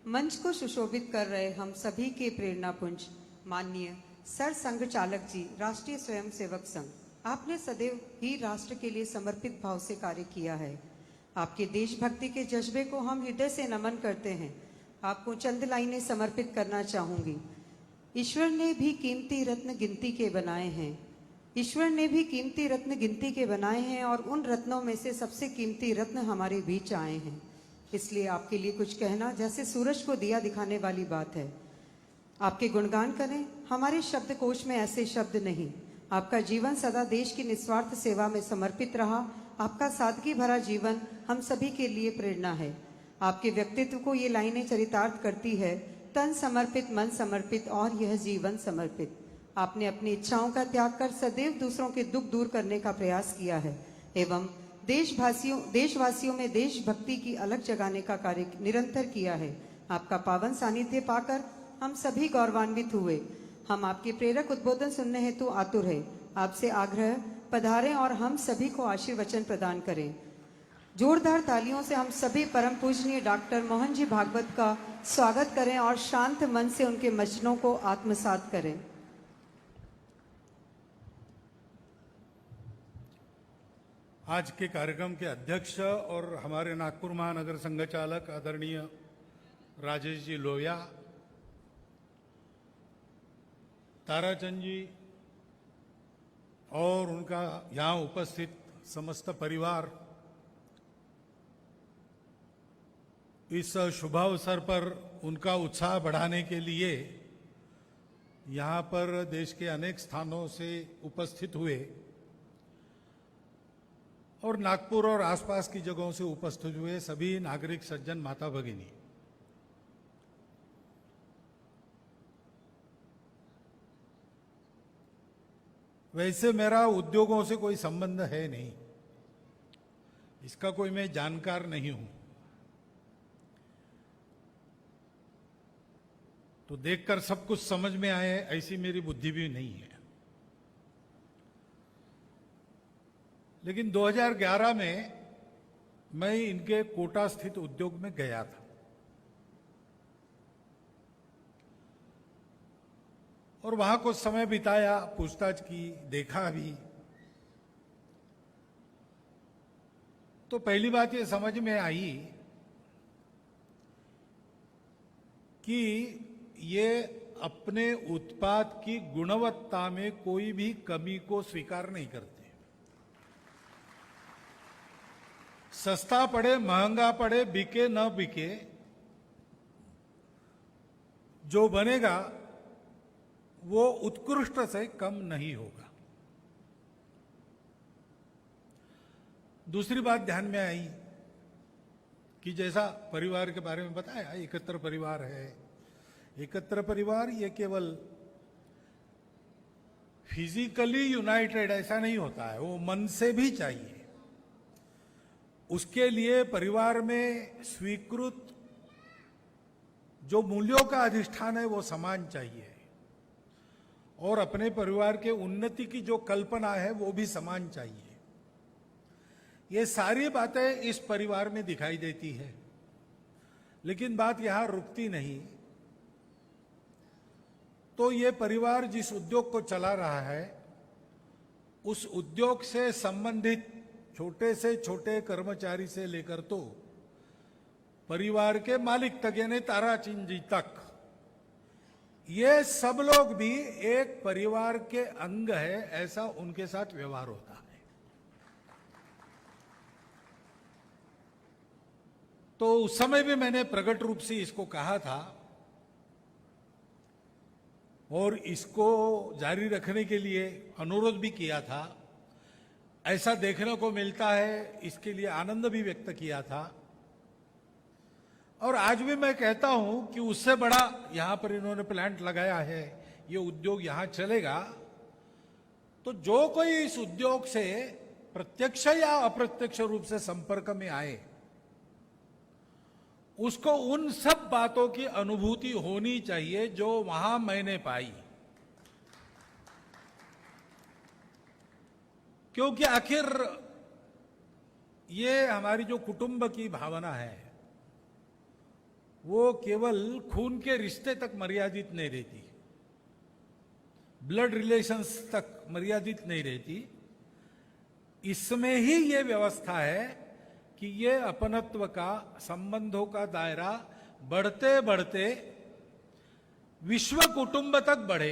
मंच को सुशोभित कर रहे हम सभी के प्रेरणापुंज माननीय सर संघ चालक जी, राष्ट्रीय स्वयंसेवक संघ, आपने सदैव ही राष्ट्र के लिए समर्पित भाव से कार्य किया है। आपके देशभक्ति के जज्बे को हम हृदय से नमन करते हैं। आपको चंद लाइनें समर्पित करना चाहूंगी। ईश्वर ने भी कीमती रत्न गिनती के बनाए हैं। ईश्वर ने भी कीमती रत्न गिनती के बनाए हैं और उन रत्नों में से सबसे कीमती रत्न हमारे बीच आए हैं। इसलिए आपके लिए कुछ कहना जैसे सूरज को दिया दिखाने वाली बात है। आपके गुणगान करें, हमारे शब्दकोश में ऐसे शब्द नहीं। आपका जीवन सदा देश की निस्वार्थ सेवा में समर्पित रहा। आपका सादगी भरा जीवन हम सभी के लिए प्रेरणा है। आपके व्यक्तित्व को ये लाइनें चरितार्थ करती है, तन समर्पित, मन समर्पित और यह जीवन समर्पित। आपने अपनी इच्छाओं का त्याग कर सदैव दूसरों के दुख दूर करने का प्रयास किया है एवं देशवासियों में देशभक्ति की अलग जगाने का कार्य निरंतर किया है। आपका पावन सानिध्य पाकर हम सभी गौरवान्वित हुए। हम आपके प्रेरक उद्बोधन सुनने हेतु आतुर है। आपसे आग्रह, पधारें और हम सभी को आशीर्वचन प्रदान करें। जोरदार तालियों से हम सभी परम पूजनीय डॉक्टर मोहन जी भागवत का स्वागत करें और शांत मन से उनके वचनों को आत्मसात करें। आज के कार्यक्रम के अध्यक्ष और हमारे नागपुर महानगर संघ चालक आदरणीय राजेश जी लोहिया, ताराचंद जी और उनका यहाँ उपस्थित समस्त परिवार, इस शुभ अवसर पर उनका उत्साह बढ़ाने के लिए यहाँ पर देश के अनेक स्थानों से उपस्थित हुए और नागपुर और आसपास की जगहों से उपस्थित हुए सभी नागरिक सज्जन, माता भगिनी, वैसे मेरा उद्योगों से कोई संबंध है नहीं, इसका कोई मैं जानकार नहीं हूं, तो देखकर सब कुछ समझ में आए ऐसी मेरी बुद्धि भी नहीं है। लेकिन 2011 में मैं इनके कोटा स्थित उद्योग में गया था और वहां कुछ समय बिताया, पूछताछ की, देखा भी। तो पहली बात ये समझ में आई कि ये अपने उत्पाद की गुणवत्ता में कोई भी कमी को स्वीकार नहीं करते। सस्ता पड़े, महंगा पड़े, बिके न बिके, जो बनेगा वो उत्कृष्ट से कम नहीं होगा। दूसरी बात ध्यान में आई कि जैसा परिवार के बारे में बताया, एकत्र परिवार है। एकत्र परिवार ये केवल फिजिकली यूनाइटेड ऐसा नहीं होता है, वो मन से भी चाहिए। उसके लिए परिवार में स्वीकृत जो मूल्यों का अधिष्ठान है वो समान चाहिए और अपने परिवार के उन्नति की जो कल्पना है वो भी समान चाहिए। ये सारी बातें इस परिवार में दिखाई देती है, लेकिन बात यहां रुकती नहीं। तो ये परिवार जिस उद्योग को चला रहा है, उस उद्योग से संबंधित छोटे से छोटे कर्मचारी से लेकर तो परिवार के मालिक तक, यानी ताराचंद जी तक, ये सब लोग भी एक परिवार के अंग है, ऐसा उनके साथ व्यवहार होता है। तो उस समय भी मैंने प्रकट रूप से इसको कहा था और इसको जारी रखने के लिए अनुरोध भी किया था। ऐसा देखने को मिलता है, इसके लिए आनंद भी व्यक्त किया था। और आज भी मैं कहता हूं कि उससे बड़ा यहां पर इन्होंने प्लांट लगाया है, ये उद्योग यहां चलेगा, तो जो कोई इस उद्योग से प्रत्यक्ष या अप्रत्यक्ष रूप से संपर्क में आए, उसको उन सब बातों की अनुभूति होनी चाहिए जो वहां मैंने पाई। क्योंकि आखिर ये हमारी जो कुटुंब की भावना है वो केवल खून के रिश्ते तक मर्यादित नहीं रहती, ब्लड रिलेशंस तक मर्यादित नहीं रहती। इसमें ही ये व्यवस्था है कि ये अपनत्व का, संबंधों का दायरा बढ़ते बढ़ते विश्व कुटुंब तक बढ़े।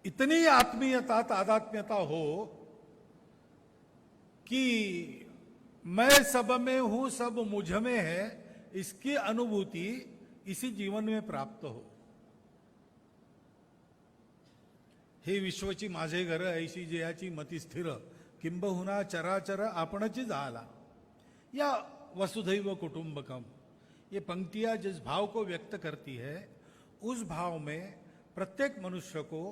इतनी आत्मीयता, तादात्म्यता हो कि मैं सब में हूं, सब मुझ में है, इसकी अनुभूति इसी जीवन में प्राप्त हो। हे विश्वची माझे घर, ऐशी जयाची मती स्थिर, किंबहुना चराचर आपणची झाला, या वसुधैव कुटुंबकम। ये पंक्तियां जिस भाव को व्यक्त करती है, उस भाव में प्रत्येक मनुष्य को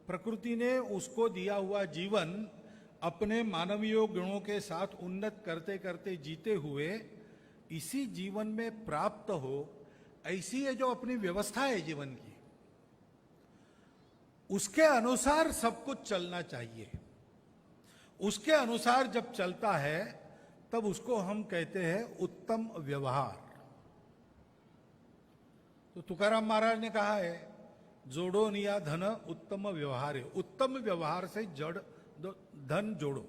प्रकृति ने उसको दिया हुआ जीवन अपने मानवीय गुणों के साथ उन्नत करते करते जीते हुए इसी जीवन में प्राप्त हो, ऐसी ये जो अपनी व्यवस्था है जीवन की, उसके अनुसार सब कुछ चलना चाहिए। उसके अनुसार जब चलता है तब उसको हम कहते हैं उत्तम व्यवहार। तो तुकाराम महाराज ने कहा है, जोड़ो निया धन उत्तम व्यवहार है। उत्तम व्यवहार से जड़ धन जोड़ो।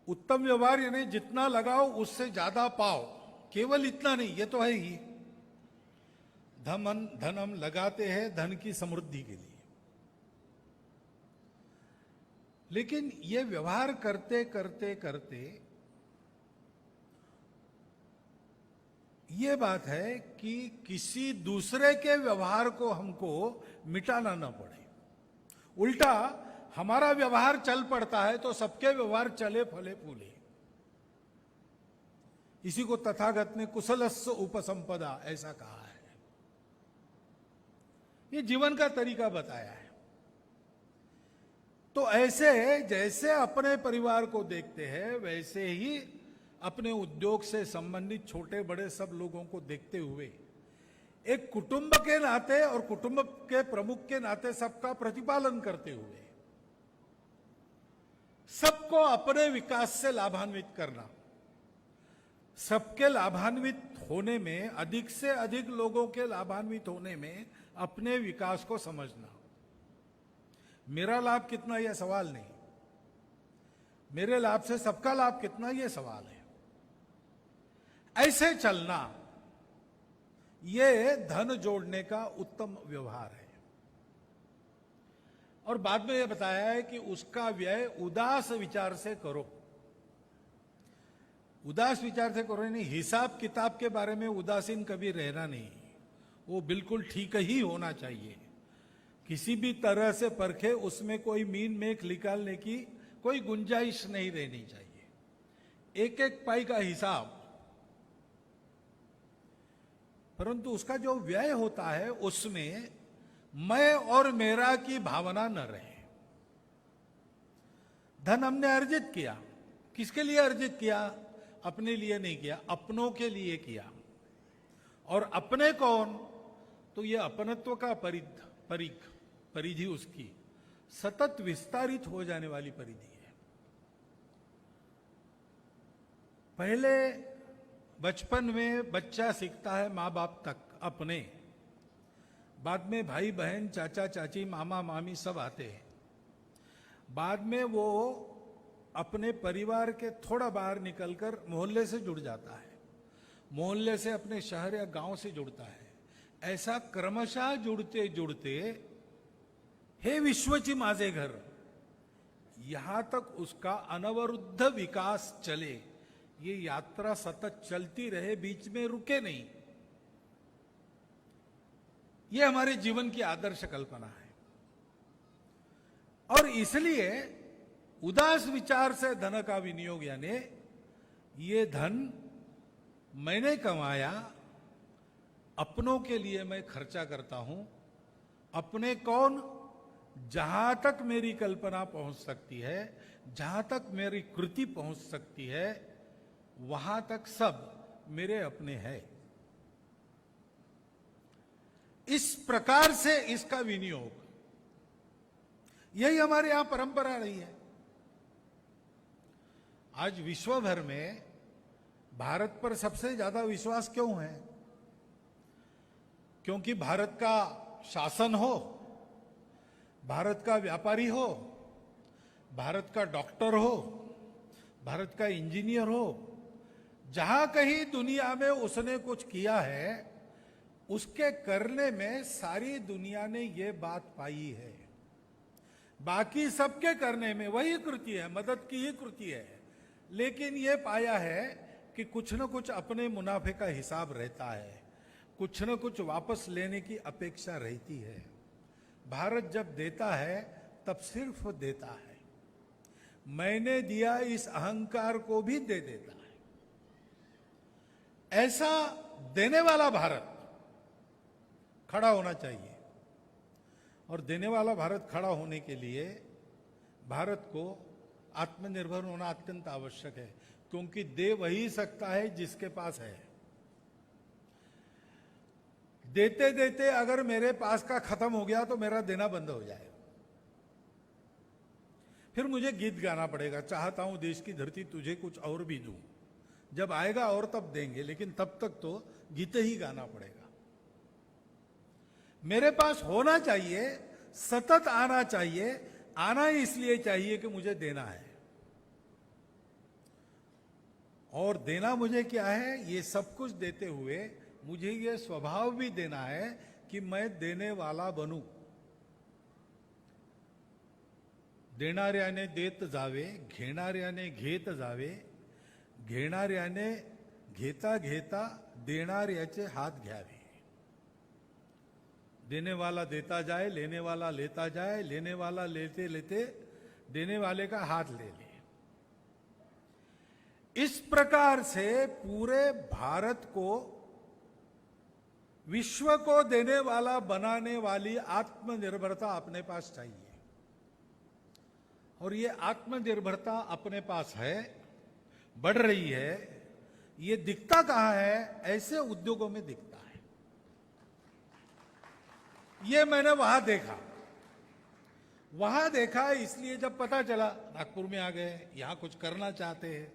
उत्तम व्यवहार यानी जितना लगाओ उससे ज्यादा पाओ, केवल इतना नहीं, ये तो है ही। धन हम लगाते हैं धन की समृद्धि के लिए, लेकिन ये व्यवहार करते करते करते ये बात है कि किसी दूसरे के व्यवहार को हमको मिटाना न पड़े। उल्टा हमारा व्यवहार चल पड़ता है तो सबके व्यवहार चले फले फूले। इसी को तथागत ने कुशलस्य उपसंपदा ऐसा कहा है। ये जीवन का तरीका बताया है। तो ऐसे जैसे अपने परिवार को देखते हैं, वैसे ही अपने उद्योग से संबंधित छोटे बड़े सब लोगों को देखते हुए एक कुटुंब के नाते और कुटुंब के प्रमुख के नाते सबका प्रतिपालन करते हुए सबको अपने विकास से लाभान्वित करना, सबके लाभान्वित होने में, अधिक से अधिक लोगों के लाभान्वित होने में अपने विकास को समझना। मेरा लाभ कितना यह सवाल नहीं, मेरे लाभ से सबका लाभ कितना यह सवाल है। ऐसे चलना यह धन जोड़ने का उत्तम व्यवहार है। और बाद में यह बताया है कि उसका व्यय उदास विचार से करो। उदास विचार से करो नहीं, हिसाब किताब के बारे में उदासीन कभी रहना नहीं, वो बिल्कुल ठीक ही होना चाहिए। किसी भी तरह से परखे उसमें कोई मीन मेख निकालने की कोई गुंजाइश नहीं रहनी चाहिए। एक एक पाई का हिसाब, परंतु उसका जो व्यय होता है उसमें मैं और मेरा की भावना न रहे। धन हमने अर्जित किया, किसके लिए अर्जित किया? अपने लिए नहीं किया, अपनों के लिए किया। और अपने कौन? तो ये अपनत्व का परिधि उसकी सतत विस्तारित हो जाने वाली परिधि है। पहले बचपन में बच्चा सीखता है माँ बाप तक अपने, बाद में भाई बहन, चाचा चाची, मामा मामी सब आते हैं। बाद में वो अपने परिवार के थोड़ा बाहर निकलकर मोहल्ले से जुड़ जाता है, मोहल्ले से अपने शहर या गांव से जुड़ता है। ऐसा क्रमशः जुड़ते जुड़ते हे विश्वची माझे घर, यहां तक उसका अनवरुद्ध विकास चले, ये यात्रा सतत चलती रहे, बीच में रुके नहीं। ये हमारे जीवन की आदर्श कल्पना है। और इसलिए उदास विचार से धन का विनियोग, यानी ये धन मैंने कमाया, अपनों के लिए मैं खर्चा करता हूं। अपने कौन? जहां तक मेरी कल्पना पहुंच सकती है, जहां तक मेरी कृति पहुंच सकती है, वहां तक सब मेरे अपने हैं। इस प्रकार से इसका विनियोग, यही हमारे यहां परंपरा रही है। आज विश्व भर में भारत पर सबसे ज्यादा विश्वास क्यों है? क्योंकि भारत का शासन हो, भारत का व्यापारी हो, भारत का डॉक्टर हो, भारत का इंजीनियर हो, जहां कहीं दुनिया में उसने कुछ किया है, उसके करने में सारी दुनिया ने ये बात पाई है। बाकी सबके करने में वही कृति है, मदद की ही कृति है, लेकिन ये पाया है कि कुछ न कुछ अपने मुनाफे का हिसाब रहता है, कुछ न कुछ वापस लेने की अपेक्षा रहती है। भारत जब देता है तब सिर्फ देता है, मैंने दिया इस अहंकार को भी दे देता है। ऐसा देने वाला भारत खड़ा होना चाहिए, और देने वाला भारत खड़ा होने के लिए भारत को आत्मनिर्भर होना अत्यंत आवश्यक है, क्योंकि दे वही सकता है जिसके पास है। देते देते अगर मेरे पास का खत्म हो गया तो मेरा देना बंद हो जाएगा, फिर मुझे गीत गाना पड़ेगा, चाहता हूं देश की धरती तुझे कुछ और भी दूं। जब आएगा और तब देंगे, लेकिन तब तक तो गीत ही गाना पड़ेगा। मेरे पास होना चाहिए, सतत आना चाहिए। आना इसलिए चाहिए कि मुझे देना है, और देना मुझे क्या है? ये सब कुछ देते हुए मुझे ये स्वभाव भी देना है कि मैं देने वाला बनूं। देणाऱ्याने देत जावे, घेणाऱ्याने घेत जावे, घेणाऱ्याने घेता घेता देणाऱ्याचे हात घ्यावे। देने वाला देता जाए, लेने वाला लेता जाए, लेने वाला लेते लेते देने वाले का हाथ ले ले। इस प्रकार से पूरे भारत को विश्व को देने वाला बनाने वाली आत्मनिर्भरता अपने पास चाहिए, और ये आत्मनिर्भरता अपने पास है, बढ़ रही है। ये दिखता कहां है? ऐसे उद्योगों में दिखता है। ये मैंने वहां देखा, इसलिए जब पता चला, नागपुर में आ गए, यहां कुछ करना चाहते हैं,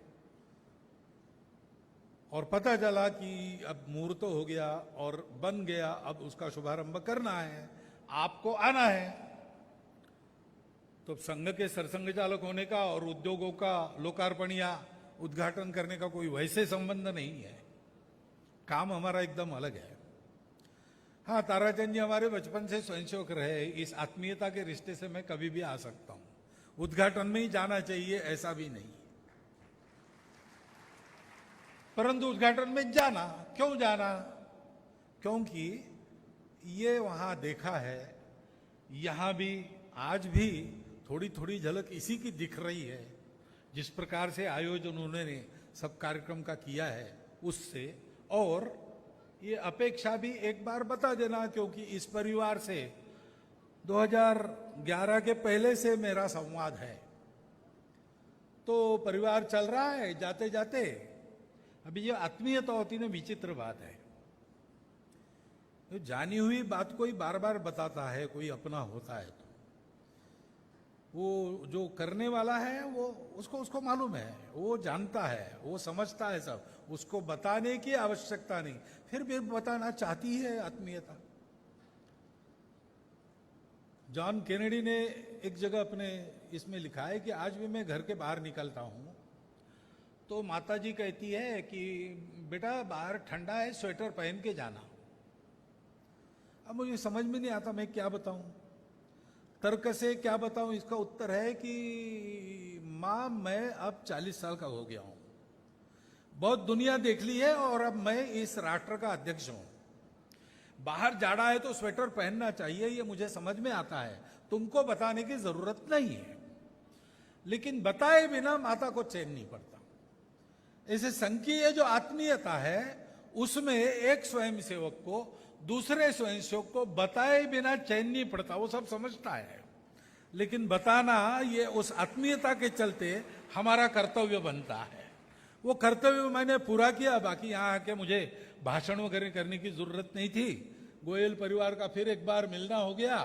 और पता चला कि अब मुहूर्त हो गया और बन गया, अब उसका शुभारंभ करना है, आपको आना है। तो संघ के सरसंघ चालक होने का और उद्योगों का लोकार्पण या उद्घाटन करने का कोई वैसे संबंध नहीं है, काम हमारा एकदम अलग है। हाँ, ताराचंद जी हमारे बचपन से स्वयंसेवक रहे, इस आत्मीयता के रिश्ते से मैं कभी भी आ सकता हूं। उद्घाटन में ही जाना चाहिए ऐसा भी नहीं, परंतु उद्घाटन में जाना, क्यों जाना? क्योंकि ये वहां देखा है, यहां भी आज भी थोड़ी थोड़ी झलक इसी की दिख रही है। जिस प्रकार से आयोजन उन्होंने सब कार्यक्रम का किया है उससे, और ये अपेक्षा भी एक बार बता देना, क्योंकि इस परिवार से 2011 के पहले से मेरा संवाद है, तो परिवार चल रहा है जाते जाते। अभी ये आत्मीयता होती ना, विचित्र बात है। तो जानी हुई बात कोई बार बार बताता है, कोई अपना होता है, तो वो जो करने वाला है वो उसको मालूम है, वो जानता है, वो समझता है सब, उसको बताने की आवश्यकता नहीं, फिर भी बताना चाहती है आत्मीयता। जॉन केनेडी ने एक जगह अपने इसमें लिखा है कि आज भी मैं घर के बाहर निकलता हूं तो माता जी कहती है कि बेटा बाहर ठंडा है, स्वेटर पहन के जाना। अब मुझे समझ में नहीं आता मैं क्या बताऊं, तर्क से क्या बताऊं। इसका उत्तर है कि मां, मैं अब 40 साल का हो गया हूं, बहुत दुनिया देख ली है, और अब मैं इस राष्ट्र का अध्यक्ष हूं। बाहर जाड़ा है तो स्वेटर पहनना चाहिए, ये मुझे समझ में आता है, तुमको बताने की जरूरत नहीं है। लेकिन बताए बिना माता को चैन नहीं पड़ता। ऐसे संघ की ये जो आत्मीयता है, उसमें एक स्वयंसेवक को दूसरे स्वयंसेवक को बताए बिना चैन नहीं पड़ता, वो सब समझता है, लेकिन बताना ये उस आत्मीयता के चलते हमारा कर्तव्य बनता है। वो कर्तव्य मैंने पूरा किया, बाकी यहाँ आके मुझे भाषण वगैरह करने की जरूरत नहीं थी। गोयल परिवार का फिर एक बार मिलना हो गया,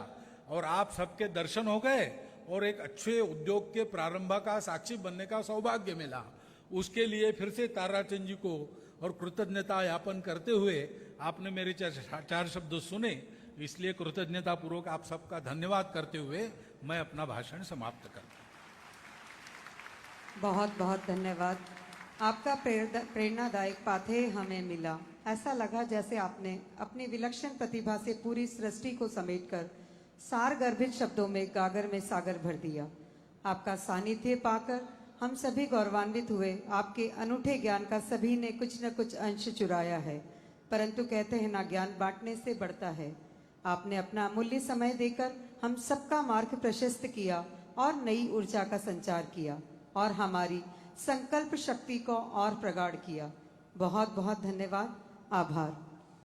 और आप सबके दर्शन हो गए, और एक अच्छे उद्योग के प्रारंभ का साक्षी बनने का सौभाग्य मिला। उसके लिए फिर से ताराचंद जी को और कृतज्ञता ज्ञापन करते हुए आपने मेरे चार शब्द सुने, इसलिए कृतज्ञता पूर्वक आप सबका धन्यवाद करते हुए मैं अपना भाषण समाप्त करता हूं। बहुत बहुत धन्यवाद। आपका प्रेरणादायक पाथेय हमें मिला। ऐसा लगा जैसे आपने अपनी विलक्षण प्रतिभा से पूरी सृष्टि को समेटकर सार गर्भित शब्दों में गागर में सागर भर दिया। आपका सानिध्य पाकर हम सभी गौरवान्वित हुए। आपके अनूठे ज्ञान का सभी ने कुछ न कुछ अंश चुराया है, परंतु कहते हैं ना, ज्ञान बांटने से बढ़ता है। आपने अपना अमूल्य समय देकर हम सबका मार्ग प्रशस्त किया और नई ऊर्जा का संचार किया और हमारी संकल्प शक्ति को और प्रगाढ़ किया। बहुत बहुत धन्यवाद। आभार।